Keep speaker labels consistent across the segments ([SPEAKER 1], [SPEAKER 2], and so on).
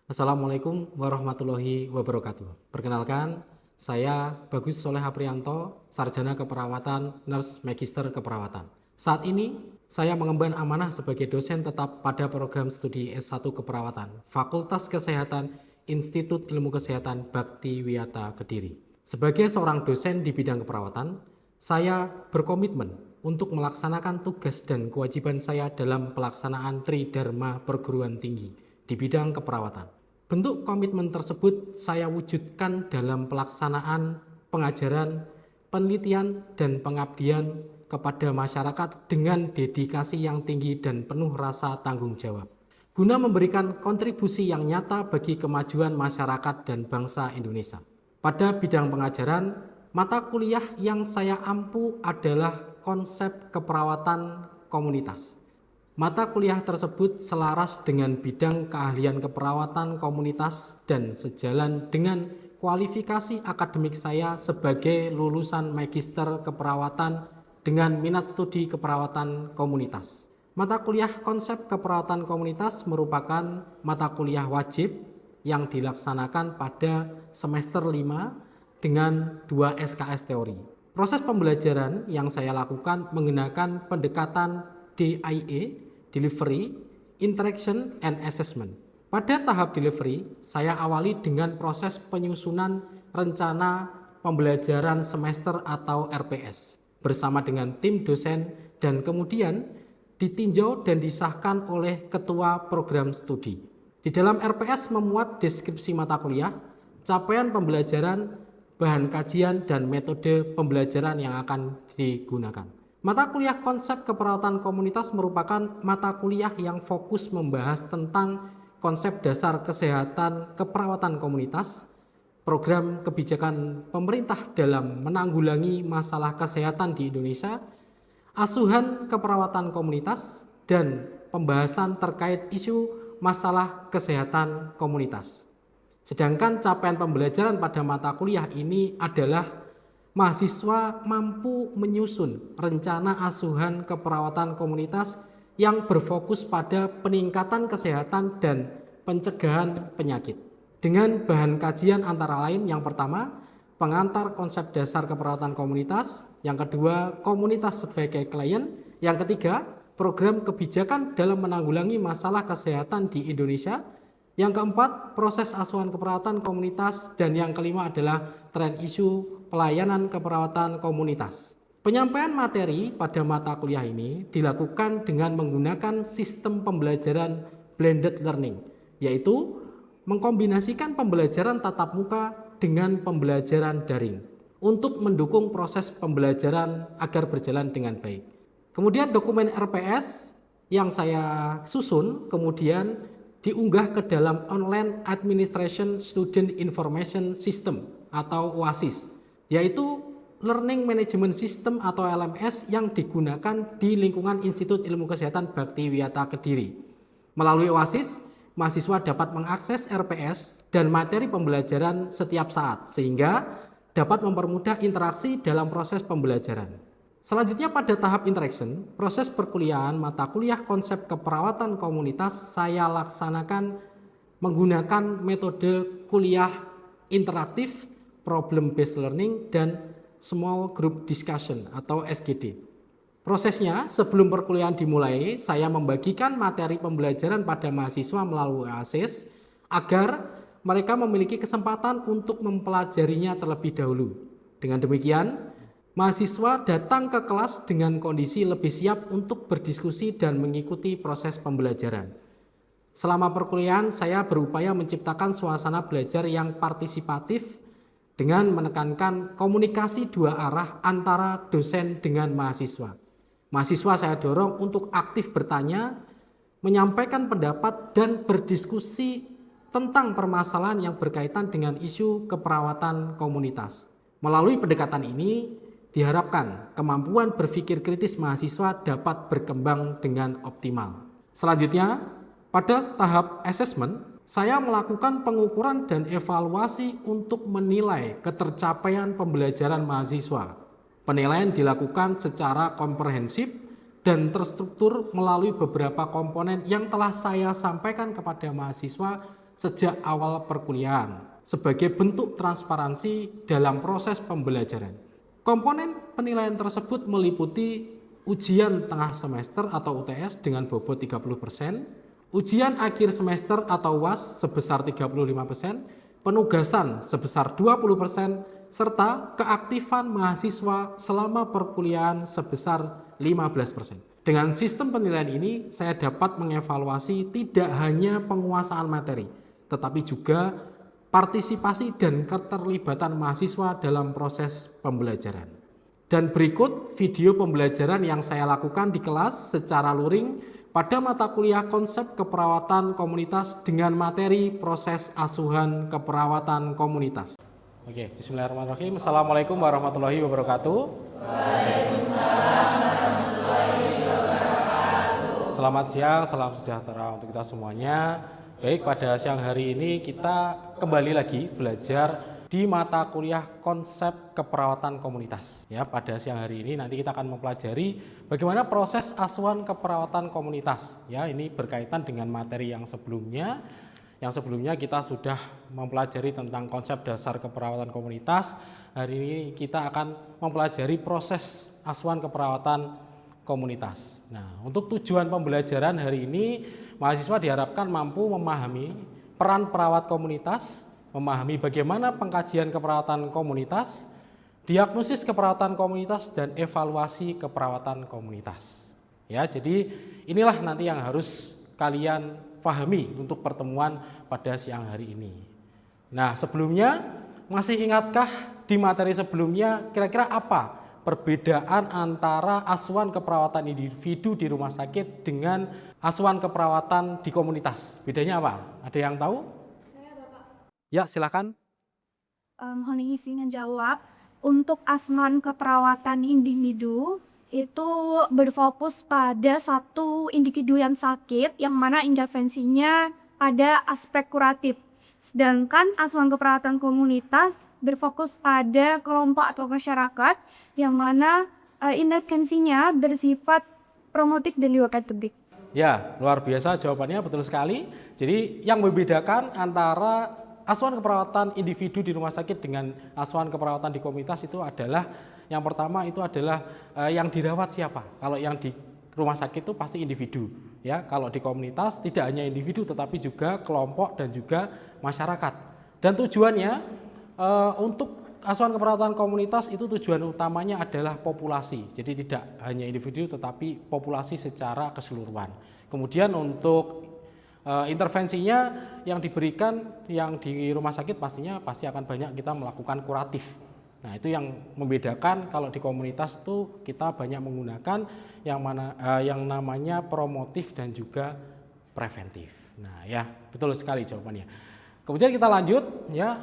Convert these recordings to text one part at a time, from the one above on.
[SPEAKER 1] Assalamualaikum warahmatullahi wabarakatuh. Perkenalkan, saya Bagus Soleh Aprianto, Sarjana Keperawatan, Nurse Magister Keperawatan. Saat ini, saya mengemban amanah sebagai dosen tetap pada program studi S1 Keperawatan, Fakultas Kesehatan, Institut Ilmu Kesehatan Bakti Wiyata Kediri. Sebagai seorang dosen di bidang keperawatan, saya berkomitmen untuk melaksanakan tugas dan kewajiban saya dalam pelaksanaan Tridharma Perguruan Tinggi di bidang keperawatan. Bentuk komitmen tersebut saya wujudkan dalam pelaksanaan pengajaran, penelitian, dan pengabdian kepada masyarakat dengan dedikasi yang tinggi dan penuh rasa tanggung jawab, guna memberikan kontribusi yang nyata bagi kemajuan masyarakat dan bangsa Indonesia. Pada bidang pengajaran, mata kuliah yang saya ampu adalah konsep keperawatan komunitas. Mata kuliah tersebut selaras dengan bidang keahlian keperawatan komunitas dan sejalan dengan kualifikasi akademik saya sebagai lulusan magister keperawatan dengan minat studi keperawatan komunitas. Mata kuliah konsep keperawatan komunitas merupakan mata kuliah wajib yang dilaksanakan pada semester 5 dengan 2 SKS teori. Proses pembelajaran yang saya lakukan menggunakan pendekatan DIA, Delivery, Interaction, and Assessment. Pada tahap delivery, saya awali dengan proses penyusunan rencana pembelajaran semester atau RPS bersama dengan tim dosen dan kemudian ditinjau dan disahkan oleh ketua program studi. Di dalam RPS memuat deskripsi mata kuliah, capaian pembelajaran, bahan kajian, dan metode pembelajaran yang akan digunakan. Mata kuliah konsep keperawatan komunitas merupakan mata kuliah yang fokus membahas tentang konsep dasar kesehatan keperawatan komunitas, program kebijakan pemerintah dalam menanggulangi masalah kesehatan di Indonesia, asuhan keperawatan komunitas, dan pembahasan terkait isu masalah kesehatan komunitas. Sedangkan capaian pembelajaran pada mata kuliah ini adalah mahasiswa mampu menyusun rencana asuhan keperawatan komunitas yang berfokus pada peningkatan kesehatan dan pencegahan penyakit. Dengan bahan kajian antara lain yang pertama, pengantar konsep dasar keperawatan komunitas, yang kedua, komunitas sebagai klien, yang ketiga, program kebijakan dalam menanggulangi masalah kesehatan di Indonesia, yang keempat, proses asuhan keperawatan komunitas, dan yang kelima adalah tren isu pelayanan keperawatan komunitas. Penyampaian materi pada mata kuliah ini dilakukan dengan menggunakan sistem pembelajaran blended learning, yaitu mengkombinasikan pembelajaran tatap muka dengan pembelajaran daring untuk mendukung proses pembelajaran agar berjalan dengan baik. Kemudian dokumen RPS yang saya susun kemudian diunggah ke dalam Online Administration Student Information System atau OASIS, yaitu Learning Management System atau LMS yang digunakan di lingkungan Institut Ilmu Kesehatan Bakti Wiyata Kediri. Melalui OASIS, mahasiswa dapat mengakses RPS dan materi pembelajaran setiap saat sehingga dapat mempermudah interaksi dalam proses pembelajaran. Selanjutnya pada tahap interaction, proses perkuliahan mata kuliah konsep keperawatan komunitas saya laksanakan menggunakan metode kuliah interaktif, problem based learning, dan small group discussion atau SGD. Prosesnya, sebelum perkuliahan dimulai, saya membagikan materi pembelajaran pada mahasiswa melalui OASIS agar mereka memiliki kesempatan untuk mempelajarinya terlebih dahulu. Dengan demikian, mahasiswa datang ke kelas dengan kondisi lebih siap untuk berdiskusi dan mengikuti proses pembelajaran. Selama perkuliahan, saya berupaya menciptakan suasana belajar yang partisipatif dengan menekankan komunikasi dua arah antara dosen dengan mahasiswa. Mahasiswa saya dorong untuk aktif bertanya, menyampaikan pendapat, dan berdiskusi tentang permasalahan yang berkaitan dengan isu keperawatan komunitas. Melalui pendekatan ini, diharapkan kemampuan berpikir kritis mahasiswa dapat berkembang dengan optimal. Selanjutnya, pada tahap assessment, saya melakukan pengukuran dan evaluasi untuk menilai ketercapaian pembelajaran mahasiswa. Penilaian dilakukan secara komprehensif dan terstruktur melalui beberapa komponen yang telah saya sampaikan kepada mahasiswa sejak awal perkuliahan sebagai bentuk transparansi dalam proses pembelajaran. Komponen penilaian tersebut meliputi ujian tengah semester atau UTS dengan bobot 30%, ujian akhir semester atau UAS sebesar 35%, penugasan sebesar 20%, serta keaktifan mahasiswa selama perkuliahan sebesar 15%. Dengan sistem penilaian ini, saya dapat mengevaluasi tidak hanya penguasaan materi, tetapi juga partisipasi dan keterlibatan mahasiswa dalam proses pembelajaran. Dan berikut video pembelajaran yang saya lakukan di kelas secara luring pada mata kuliah konsep keperawatan komunitas dengan materi proses asuhan keperawatan komunitas. Oke, bismillahirrahmanirrahim. Assalamualaikum warahmatullahi wabarakatuh. Waalaikumsalam warahmatullahi wabarakatuh. Selamat siang, salam sejahtera untuk kita semuanya. Baik, pada siang hari ini kita kembali lagi belajar di mata kuliah konsep keperawatan komunitas. Ya, pada siang hari ini nanti kita akan mempelajari bagaimana proses asuhan keperawatan komunitas. Ya, ini berkaitan dengan materi yang sebelumnya. Yang sebelumnya kita sudah mempelajari tentang konsep dasar keperawatan komunitas. Hari ini kita akan mempelajari proses asuhan keperawatan komunitas. Nah, untuk tujuan pembelajaran hari ini, mahasiswa diharapkan mampu memahami peran perawat komunitas, memahami bagaimana pengkajian keperawatan komunitas, diagnosis keperawatan komunitas, dan evaluasi keperawatan komunitas. Ya, jadi inilah nanti yang harus kalian pahami untuk pertemuan pada siang hari ini. Nah, sebelumnya masih ingatkah di materi sebelumnya kira-kira apa perbedaan antara asuhan keperawatan individu di rumah sakit dengan asuhan keperawatan di komunitas? Bedanya apa? Ada yang tahu?
[SPEAKER 2] Saya, Bapak.
[SPEAKER 1] Ya, silakan.
[SPEAKER 2] Mohon izin menjawab. Untuk asuhan keperawatan individu itu berfokus pada satu individu yang sakit, yang mana intervensinya pada aspek kuratif. Sedangkan asuhan keperawatan komunitas berfokus pada kelompok atau masyarakat, yang mana intervensinya bersifat promotif dan juga pedagogik.
[SPEAKER 1] Ya, luar biasa jawabannya, betul sekali. Jadi yang membedakan antara asuhan keperawatan individu di rumah sakit dengan asuhan keperawatan di komunitas itu adalah yang pertama itu adalah yang dirawat siapa. Kalau yang di rumah sakit itu pasti individu, ya. Kalau di komunitas tidak hanya individu tetapi juga kelompok dan juga masyarakat. Dan tujuannya untuk asuhan keperawatan komunitas itu tujuan utamanya adalah populasi. Jadi tidak hanya individu tetapi populasi secara keseluruhan. Kemudian untuk intervensinya yang diberikan yang di rumah sakit pasti akan banyak kita melakukan kuratif. Nah, itu yang membedakan. Kalau di komunitas itu kita banyak menggunakan yang namanya promotif dan juga preventif. Nah, ya, betul sekali jawabannya. Kemudian kita lanjut, ya,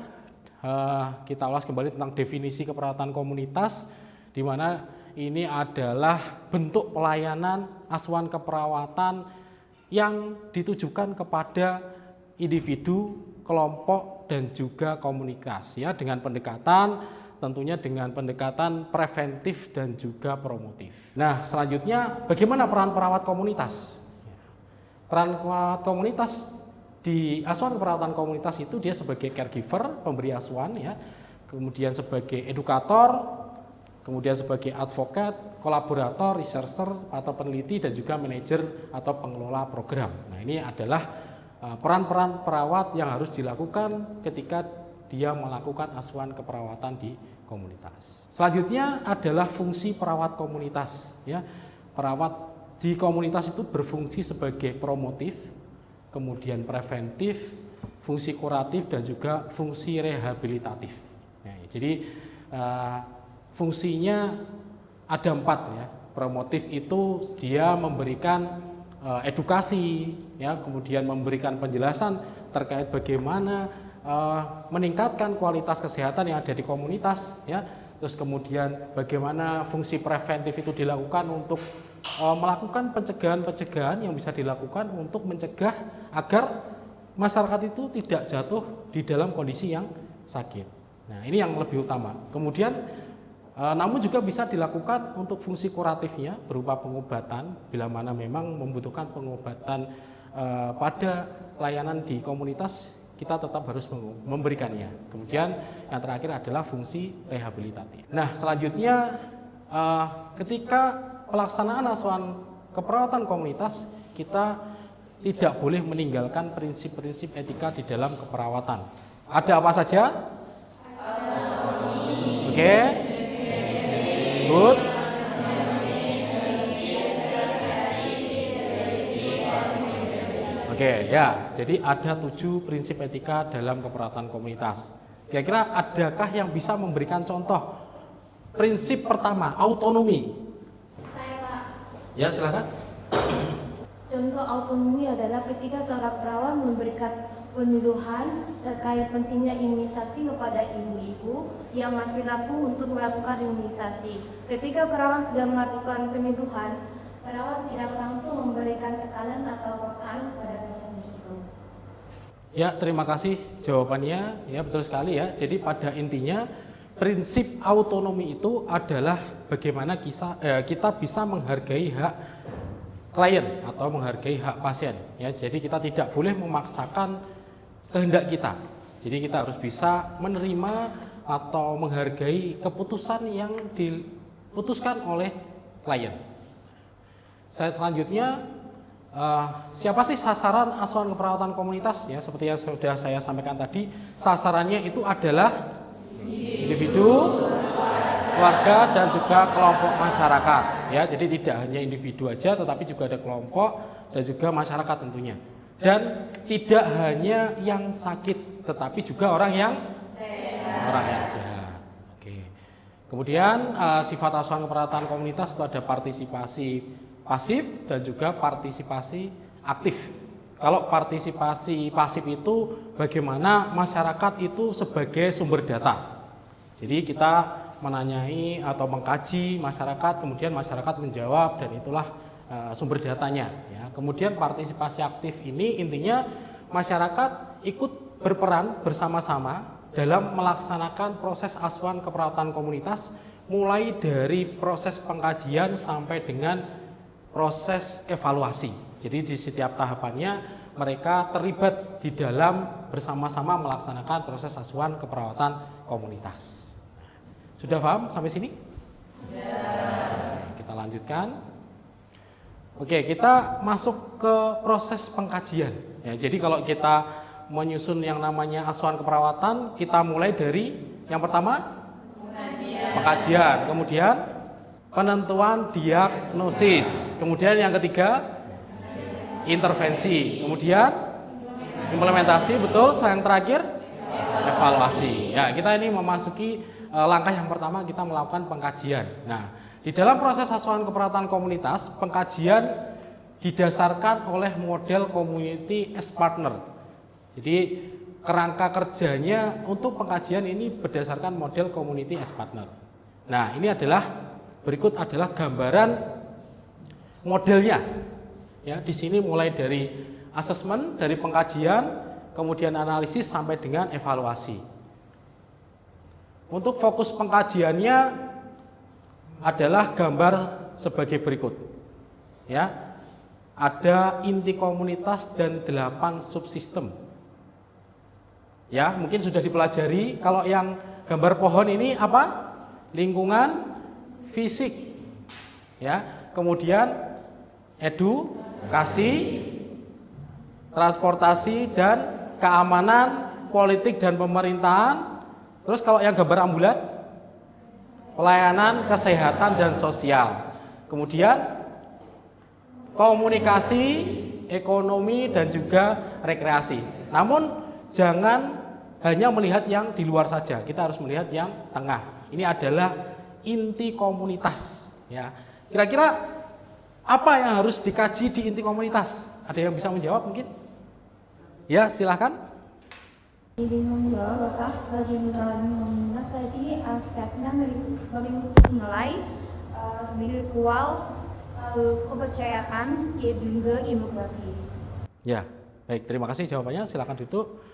[SPEAKER 1] kita ulas kembali tentang definisi keperawatan komunitas, di mana ini adalah bentuk pelayanan asuhan keperawatan yang ditujukan kepada individu, kelompok, dan juga komunitas, ya, dengan pendekatan tentunya dengan pendekatan preventif dan juga promotif. Nah, selanjutnya bagaimana peran perawat komunitas? Peran perawat komunitas di asuhan keperawatan komunitas itu dia sebagai caregiver, pemberi asuhan, ya, kemudian sebagai edukator, kemudian sebagai advokat, kolaborator, researcher atau peneliti, dan juga manajer atau pengelola program. Nah, ini adalah peran-peran perawat yang harus dilakukan ketika dia melakukan asuhan keperawatan di komunitas. Selanjutnya adalah fungsi perawat komunitas, ya. Perawat di komunitas itu berfungsi sebagai promotif, kemudian preventif, fungsi kuratif, dan juga fungsi rehabilitatif. Nah, jadi fungsinya ada 4, ya. Promotif itu dia memberikan edukasi, ya, kemudian memberikan penjelasan terkait bagaimana meningkatkan kualitas kesehatan yang ada di komunitas, ya. Terus kemudian bagaimana fungsi preventif itu dilakukan untuk melakukan pencegahan yang bisa dilakukan untuk mencegah agar masyarakat itu tidak jatuh di dalam kondisi yang sakit. Nah, ini yang lebih utama. Kemudian namun juga bisa dilakukan untuk fungsi kuratifnya berupa pengobatan bila mana memang membutuhkan pengobatan pada layanan di komunitas kita tetap harus memberikannya. Kemudian yang terakhir adalah fungsi rehabilitatif. Nah, selanjutnya ketika pelaksanaan asuhan keperawatan komunitas, kita tidak boleh meninggalkan prinsip-prinsip etika di dalam keperawatan. Ada apa saja? Oke. Good. Oke, ya. Jadi ada 7 prinsip etika dalam keperawatan komunitas. Kira-kira adakah yang bisa memberikan contoh? Prinsip pertama, autonomi.
[SPEAKER 2] Saya, Pak.
[SPEAKER 1] Ya, silakan.
[SPEAKER 2] Contoh autonomi adalah ketika seorang perawat memberikan penuduhan terkait pentingnya imunisasi kepada ibu-ibu yang masih rapuh untuk melakukan imunisasi. Ketika perawat sudah melakukan penuduhan, perawat tidak langsung memberikan tekanan atau paksaan kepada pasien tersebut.
[SPEAKER 1] Ya, terima kasih jawabannya. Ya, betul sekali ya. Jadi pada intinya prinsip autonomi itu adalah bagaimana kita bisa menghargai hak klien atau menghargai hak pasien. Ya, jadi kita tidak boleh memaksakan kehendak kita. Jadi kita harus bisa menerima atau menghargai keputusan yang diputuskan oleh klien. Saya selanjutnya, siapa sih sasaran asuhan keperawatan komunitas? Ya, seperti yang sudah saya sampaikan tadi, sasarannya itu adalah individu, keluarga, dan juga kelompok masyarakat. Ya, jadi tidak hanya individu aja, tetapi juga ada kelompok dan juga masyarakat tentunya. Dan tidak hanya yang sakit, tetapi juga orang yang sehat. Oke. Kemudian sifat asuhan keperawatan komunitas itu ada partisipasi pasif dan juga partisipasi aktif. Kalau partisipasi pasif itu bagaimana masyarakat itu sebagai sumber data. Jadi kita menanyai atau mengkaji masyarakat, kemudian masyarakat menjawab, dan itulah sumber datanya. Ya. Kemudian partisipasi aktif ini intinya masyarakat ikut berperan bersama-sama dalam melaksanakan proses asuhan keperawatan komunitas, mulai dari proses pengkajian sampai dengan proses evaluasi. Jadi di setiap tahapannya mereka terlibat di dalam bersama-sama melaksanakan proses asuhan keperawatan komunitas. Sudah paham sampai sini? Sudah. Kita lanjutkan. Oke, kita masuk ke proses pengkajian. Ya, jadi kalau kita menyusun yang namanya asuhan keperawatan, kita mulai dari yang pertama pengkajian, kemudian penentuan diagnosis, kemudian yang ketiga intervensi, kemudian implementasi, betul, yang terakhir evaluasi. Ya, kita ini memasuki langkah yang pertama, kita melakukan pengkajian. Nah, di dalam proses asuhan keperawatan komunitas, pengkajian didasarkan oleh model community as partner. Jadi kerangka kerjanya untuk pengkajian ini berdasarkan model community as partner. Nah, ini berikut adalah gambaran modelnya. Ya, di sini mulai dari asesmen, dari pengkajian, kemudian analisis sampai dengan evaluasi. Untuk fokus pengkajiannya adalah gambar sebagai berikut. Ya, ada inti komunitas dan 8 subsistem. Ya, mungkin sudah dipelajari. Kalau yang gambar pohon ini apa? Lingkungan fisik. Ya, kemudian edukasi, transportasi, dan keamanan, politik dan pemerintahan. Terus kalau yang gambar ambulan, pelayanan kesehatan dan sosial. Kemudian komunikasi, ekonomi, dan juga rekreasi. Namun jangan hanya melihat yang di luar saja, kita harus melihat yang tengah. Ini adalah inti komunitas. Ya, kira-kira apa yang harus dikaji di inti komunitas? Ada yang bisa menjawab mungkin? Ya, silahkan.
[SPEAKER 2] Ingin menjawab, Bapak, bagi komunitas tadi aspeknya mulai spiritual, kepercayaan, dan juga demografi.
[SPEAKER 1] Ya, baik, terima kasih jawabannya. Silakan duduk.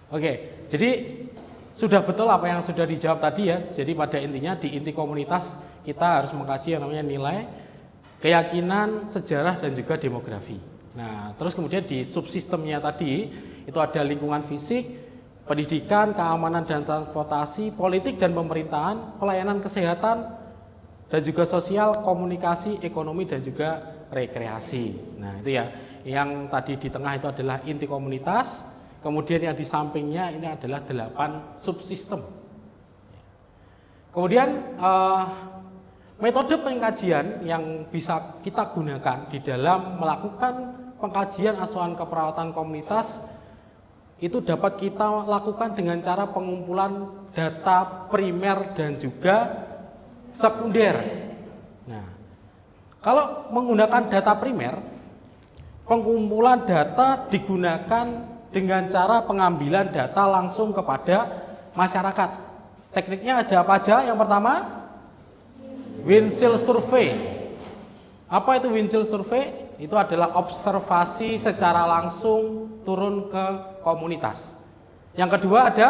[SPEAKER 1] Oke, jadi sudah betul apa yang sudah dijawab tadi ya. Jadi pada intinya di inti komunitas kita harus mengkaji yang namanya nilai, keyakinan, sejarah, dan juga demografi. Nah, terus kemudian di subsistemnya tadi itu ada lingkungan fisik, pendidikan, keamanan dan transportasi, politik dan pemerintahan, pelayanan kesehatan, dan juga sosial, komunikasi, ekonomi, dan juga rekreasi. Nah, itu ya, yang tadi di tengah itu adalah inti komunitas, kemudian yang di sampingnya ini adalah 8 subsistem. Kemudian metode pengkajian yang bisa kita gunakan di dalam melakukan pengkajian asuhan keperawatan komunitas itu dapat kita lakukan dengan cara pengumpulan data primer dan juga sekunder. Nah, kalau menggunakan data primer, pengumpulan data digunakan dengan cara pengambilan data langsung kepada masyarakat. Tekniknya ada apa aja? Yang pertama, windshield survey. Apa itu windshield survey? Itu adalah observasi secara langsung turun ke komunitas. Yang kedua ada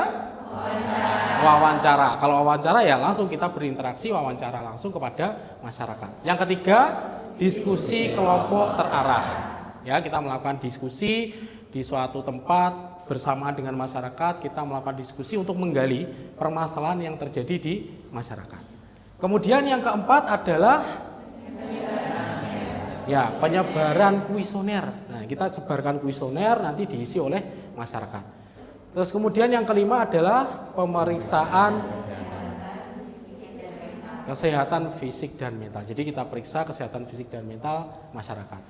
[SPEAKER 1] wawancara. Kalau wawancara ya langsung kita berinteraksi, wawancara langsung kepada masyarakat. Yang ketiga, diskusi kelompok terarah. Ya, kita melakukan diskusi di suatu tempat bersamaan dengan masyarakat, kita melakukan diskusi untuk menggali permasalahan yang terjadi di masyarakat. Kemudian yang keempat adalah ya, penyebaran kuesioner. Nah, kita sebarkan kuesioner nanti diisi oleh masyarakat. Terus kemudian yang kelima adalah pemeriksaan kesehatan fisik dan mental. Jadi kita periksa kesehatan fisik dan mental masyarakat.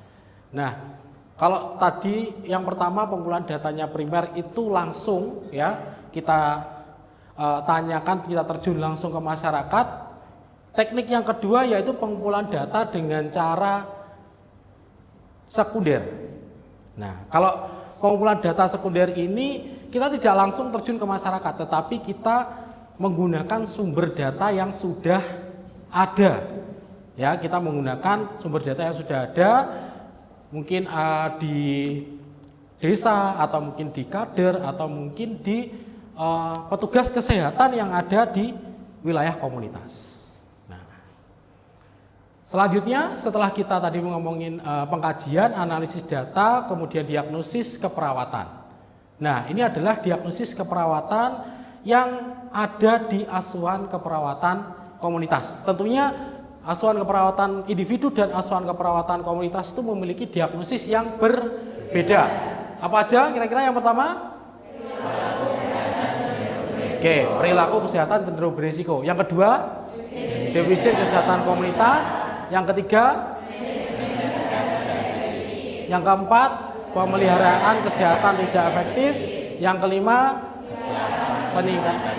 [SPEAKER 1] Nah, kalau tadi yang pertama pengumpulan datanya primer itu langsung ya kita tanyakan, kita terjun langsung ke masyarakat. Teknik yang kedua yaitu pengumpulan data dengan cara sekunder. Nah, kalau pengumpulan data sekunder ini kita tidak langsung terjun ke masyarakat, tetapi kita menggunakan sumber data yang sudah ada. Ya, kita menggunakan sumber data yang sudah ada, mungkin di desa atau mungkin di kader atau mungkin di petugas kesehatan yang ada di wilayah komunitas. Selanjutnya, setelah kita tadi ngomongin pengkajian, analisis data, kemudian diagnosis keperawatan. Nah, ini adalah diagnosis keperawatan yang ada di asuhan keperawatan komunitas. Tentunya asuhan keperawatan individu dan asuhan keperawatan komunitas itu memiliki diagnosis yang berbeda. Apa aja kira-kira yang pertama? Oke, perilaku kesehatan cenderung berisiko. Yang kedua, defisit kesehatan komunitas. Yang ketiga, yang keempat, pemeliharaan kesehatan tidak efektif. Yang kelima, peningkatan.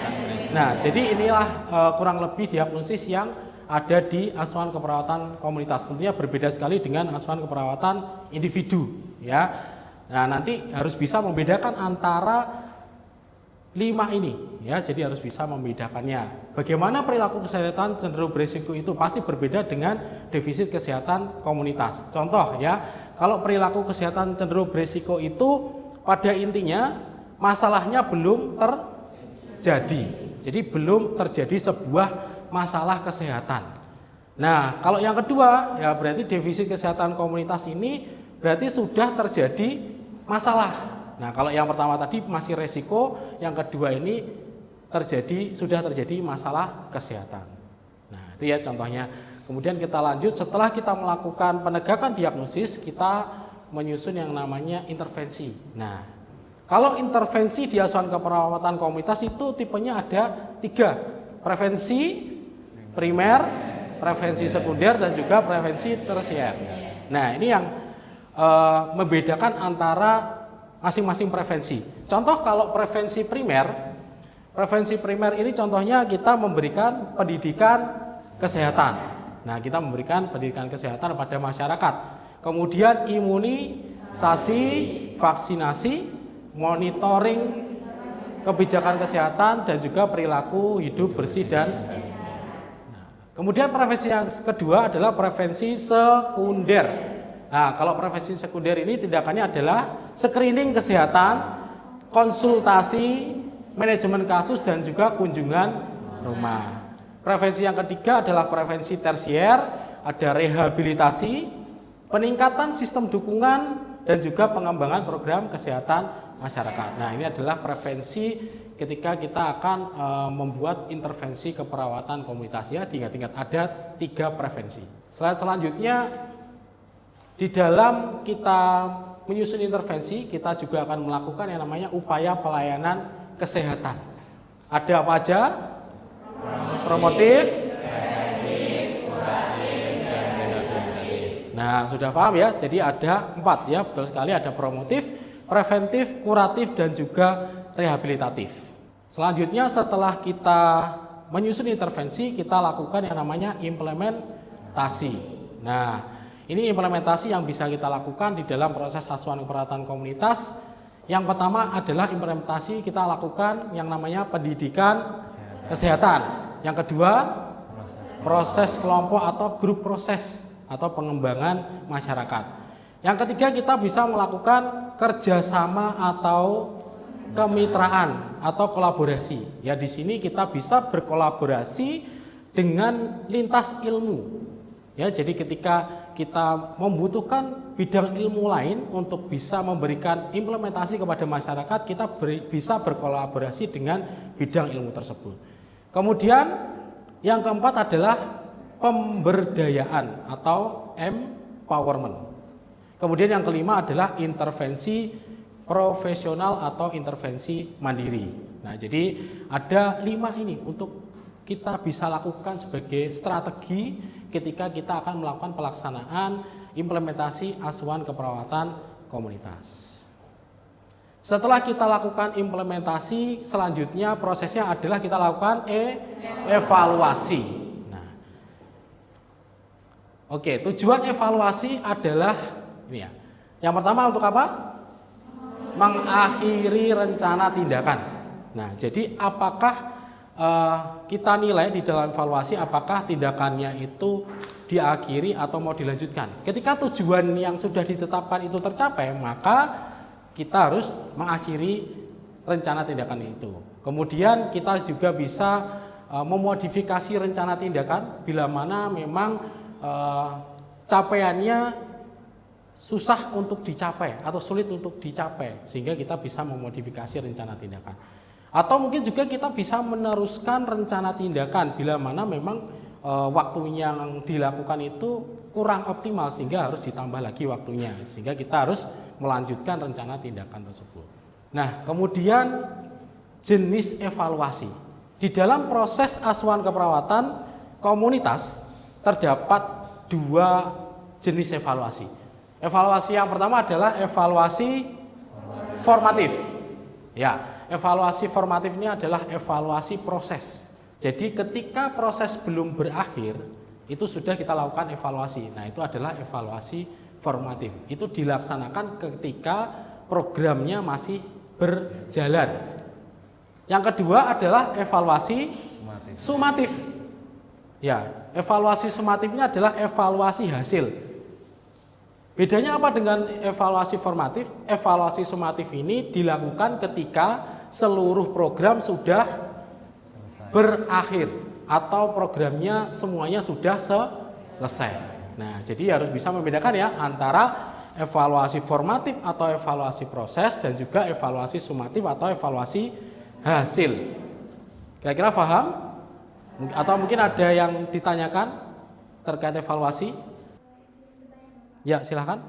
[SPEAKER 1] Nah, jadi inilah kurang lebih diagnosis yang ada di asuhan keperawatan komunitas. Tentunya berbeda sekali dengan asuhan keperawatan individu, ya. Nah, nanti harus bisa membedakan antara 5 ini, ya. Jadi harus bisa membedakannya. Bagaimana perilaku kesehatan cenderung berisiko itu pasti berbeda dengan defisit kesehatan komunitas. Contoh ya, kalau perilaku kesehatan cenderung berisiko itu pada intinya masalahnya belum terjadi. Jadi belum terjadi sebuah masalah kesehatan. Nah, kalau yang kedua ya berarti defisit kesehatan komunitas ini berarti sudah terjadi masalah. Nah, kalau yang pertama tadi masih resiko, yang kedua ini sudah terjadi masalah kesehatan. Nah, itu ya contohnya. Kemudian kita lanjut, setelah kita melakukan penegakan diagnosis, kita menyusun yang namanya intervensi. Nah, kalau intervensi di asuhan keperawatan komunitas itu tipenya ada 3, prevensi primer, prevensi sekunder, dan juga prevensi tersier. Nah, ini yang membedakan antara masing-masing prevensi. Contoh kalau prevensi primer ini contohnya kita memberikan pendidikan kesehatan. Nah, kita memberikan pendidikan kesehatan pada masyarakat. Kemudian imunisasi, vaksinasi, monitoring kebijakan kesehatan dan juga perilaku hidup bersih dan kemudian prevensi yang kedua adalah prevensi sekunder. Nah, kalau prevensi sekunder ini tindakannya adalah screening kesehatan, konsultasi, manajemen kasus, dan juga kunjungan rumah. Prevensi yang ketiga adalah prevensi tersier, ada rehabilitasi, peningkatan sistem dukungan, dan juga pengembangan program kesehatan masyarakat. Nah, ini adalah prevensi ketika kita akan membuat intervensi keperawatan komunitas. Ya, diingat-ingat ada 3 prevensi. Slide selanjutnya, di dalam kita menyusun intervensi, kita juga akan melakukan yang namanya upaya pelayanan kesehatan. Ada apa aja? Promotif, nah, sudah paham ya? Jadi ada 4 ya, betul sekali, ada promotif, preventif, kuratif, dan juga rehabilitatif. Selanjutnya setelah kita menyusun intervensi, kita lakukan yang namanya implementasi. Nah, ini implementasi yang bisa kita lakukan di dalam proses asuhan keperawatan komunitas. Yang pertama adalah implementasi kita lakukan yang namanya pendidikan kesehatan. Yang kedua, proses kelompok atau grup proses atau pengembangan masyarakat. Yang ketiga, kita bisa melakukan kerjasama atau kemitraan atau kolaborasi. Ya, di sini kita bisa berkolaborasi dengan lintas ilmu. Ya, jadi ketika kita membutuhkan bidang ilmu lain untuk bisa memberikan implementasi kepada masyarakat, kita bisa berkolaborasi dengan bidang ilmu tersebut. Kemudian yang keempat adalah pemberdayaan atau empowerment. Kemudian yang kelima adalah intervensi profesional atau intervensi mandiri. Nah, jadi ada 5 ini untuk kita bisa lakukan sebagai strategi ketika kita akan melakukan pelaksanaan implementasi asuhan keperawatan komunitas. Setelah kita lakukan implementasi, selanjutnya prosesnya adalah kita lakukan evaluasi. Oke, tujuan evaluasi adalah ini ya. Yang pertama untuk apa? Mengakhiri rencana tindakan. Nah, jadi apakah kita nilai di dalam evaluasi apakah tindakannya itu diakhiri atau mau dilanjutkan. Ketika tujuan yang sudah ditetapkan itu tercapai, maka kita harus mengakhiri rencana tindakan itu. Kemudian kita juga bisa memodifikasi rencana tindakan bila mana memang capaiannya susah untuk dicapai atau sulit untuk dicapai, sehingga kita bisa memodifikasi rencana tindakan. Atau mungkin juga kita bisa meneruskan rencana tindakan bila mana memang waktu yang dilakukan itu kurang optimal, sehingga harus ditambah lagi waktunya, sehingga kita harus melanjutkan rencana tindakan tersebut. Nah, kemudian jenis evaluasi. Di dalam proses asuhan keperawatan komunitas terdapat 2 jenis evaluasi. Evaluasi yang pertama adalah evaluasi formatif. Ya, evaluasi formatif ini adalah evaluasi proses. Jadi ketika proses belum berakhir, itu sudah kita lakukan evaluasi. Nah, itu adalah evaluasi formatif. Itu dilaksanakan ketika programnya masih berjalan. Yang kedua adalah evaluasi sumatif. Ya, evaluasi sumatif ini adalah evaluasi hasil. Bedanya apa dengan evaluasi formatif? Evaluasi sumatif ini dilakukan ketika seluruh program sudah berakhir atau programnya semuanya sudah selesai. Nah, jadi harus bisa membedakan ya antara evaluasi formatif atau evaluasi proses dan juga evaluasi sumatif atau evaluasi hasil. Kira-kira paham? Atau mungkin ada yang ditanyakan terkait evaluasi? Ya, silahkan.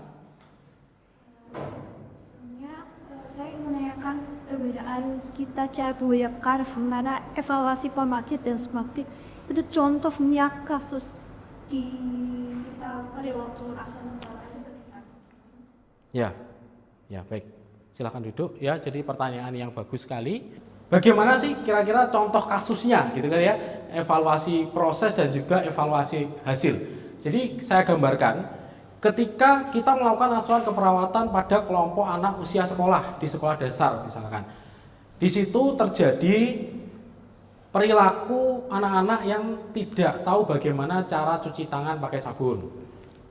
[SPEAKER 2] Sebenarnya saya ingin menanyakan perbedaan kita cara menyiapkan mana evaluasi formatif dan sumatif. Itu contohnya kasus di pada waktu asuhan keperawatan.
[SPEAKER 1] Ya, baik. Silahkan duduk. Ya, jadi pertanyaan yang bagus sekali. Bagaimana sih kira-kira contoh kasusnya, gitu kan ya? Evaluasi proses dan juga evaluasi hasil. Jadi saya gambarkan, ketika kita melakukan asuhan keperawatan pada kelompok anak usia sekolah di sekolah dasar misalkan, di situ terjadi perilaku anak-anak yang tidak tahu bagaimana cara cuci tangan pakai sabun.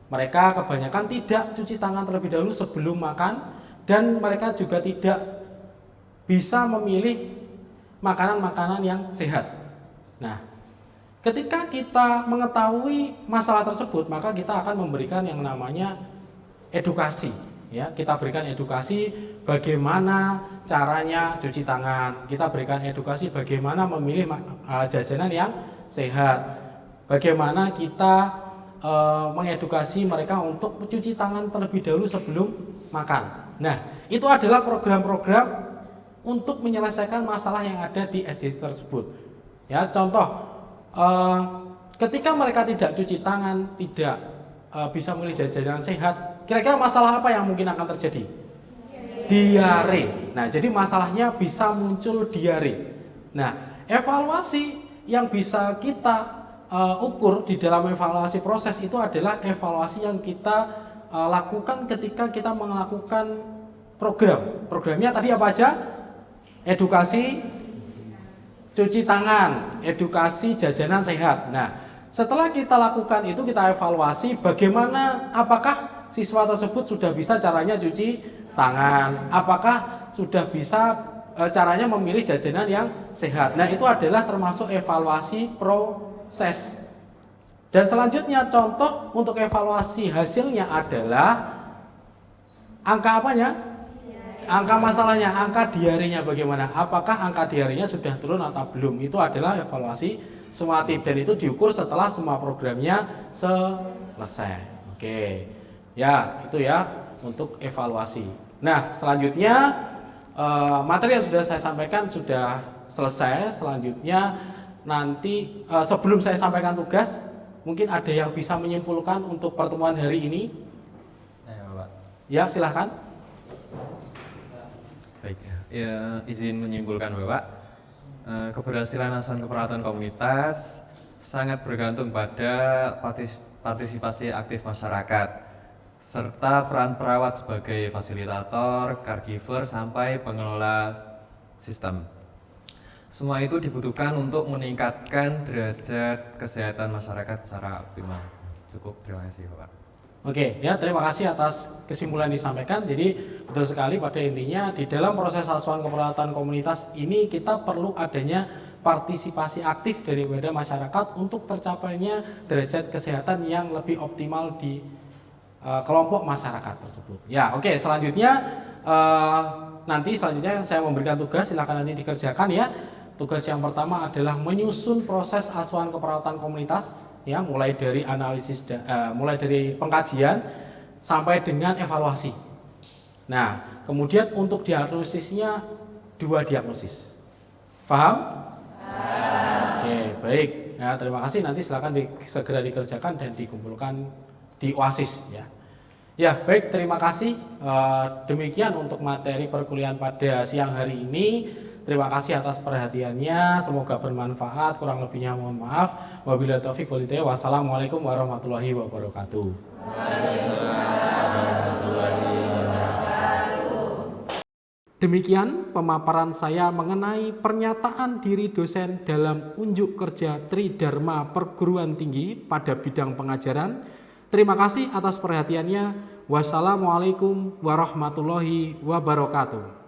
[SPEAKER 1] Mereka kebanyakan tidak cuci tangan terlebih dahulu sebelum makan, dan mereka juga tidak bisa memilih makanan-makanan yang sehat. Nah, ketika kita mengetahui masalah tersebut, maka kita akan memberikan yang namanya edukasi. Ya, kita berikan edukasi bagaimana caranya cuci tangan. Kita berikan edukasi bagaimana memilih jajanan yang sehat. Bagaimana kita mengedukasi mereka untuk mencuci tangan terlebih dahulu sebelum makan. Nah, itu adalah program-program untuk menyelesaikan masalah yang ada di SD tersebut. Ya, contoh ketika mereka tidak cuci tangan, tidak bisa memilih jajanan sehat, kira-kira masalah apa yang mungkin akan terjadi? Diare. Nah, jadi masalahnya bisa muncul diare. Nah, evaluasi yang bisa kita ukur di dalam evaluasi proses itu adalah evaluasi yang kita lakukan ketika kita melakukan program. Programnya tadi apa aja? Edukasi cuci tangan, edukasi jajanan sehat. Nah, setelah kita lakukan itu, kita evaluasi bagaimana, apakah siswa tersebut sudah bisa caranya cuci tangan, apakah sudah bisa caranya memilih jajanan yang sehat. Nah, itu adalah termasuk evaluasi proses. Dan selanjutnya contoh untuk evaluasi hasilnya adalah angka apanya? Angka masalahnya, angka diarenya bagaimana? Apakah angka diarenya sudah turun atau belum? Itu adalah evaluasi sumatif dan itu diukur setelah semua programnya selesai. Oke, ya itu ya untuk evaluasi. Nah, selanjutnya materi yang sudah saya sampaikan sudah selesai. Selanjutnya nanti sebelum saya sampaikan tugas, mungkin ada yang bisa menyimpulkan untuk pertemuan hari ini?
[SPEAKER 3] Saya, Bapak.
[SPEAKER 1] Ya, silahkan.
[SPEAKER 3] Baik, ya, izin menyimpulkan Bapak. Keberhasilan asuhan keperawatan komunitas sangat bergantung pada partisipasi aktif masyarakat serta peran perawat sebagai fasilitator, caregiver, sampai pengelola sistem. Semua itu dibutuhkan untuk meningkatkan derajat kesehatan masyarakat secara optimal. Cukup, terima kasih Bapak.
[SPEAKER 1] Oke, ya terima kasih atas kesimpulan yang disampaikan. Jadi betul sekali pada intinya di dalam proses asuhan keperawatan komunitas ini kita perlu adanya partisipasi aktif daripada masyarakat untuk tercapainya derajat kesehatan yang lebih optimal di kelompok masyarakat tersebut. Ya, oke, selanjutnya nanti selanjutnya saya memberikan tugas, silakan nanti dikerjakan ya. Tugas yang pertama adalah menyusun proses asuhan keperawatan komunitas. Ya, mulai dari analisis, mulai dari pengkajian sampai dengan evaluasi. Nah, kemudian untuk diagnosisnya 2 diagnosis. Paham? Oke, baik. Nah, terima kasih. Nanti silakan segera dikerjakan dan dikumpulkan di OASIS ya. Ya, baik. Terima kasih. Demikian untuk materi perkuliahan pada siang hari ini. Terima kasih atas perhatiannya, semoga bermanfaat, kurang lebihnya mohon maaf. Wabillahi taufiq wal hidayah. Wassalamualaikum warahmatullahi wabarakatuh. Demikian pemaparan saya mengenai pernyataan diri dosen dalam unjuk kerja Tridharma Perguruan Tinggi pada bidang pengajaran. Terima kasih atas perhatiannya. Wassalamualaikum warahmatullahi wabarakatuh.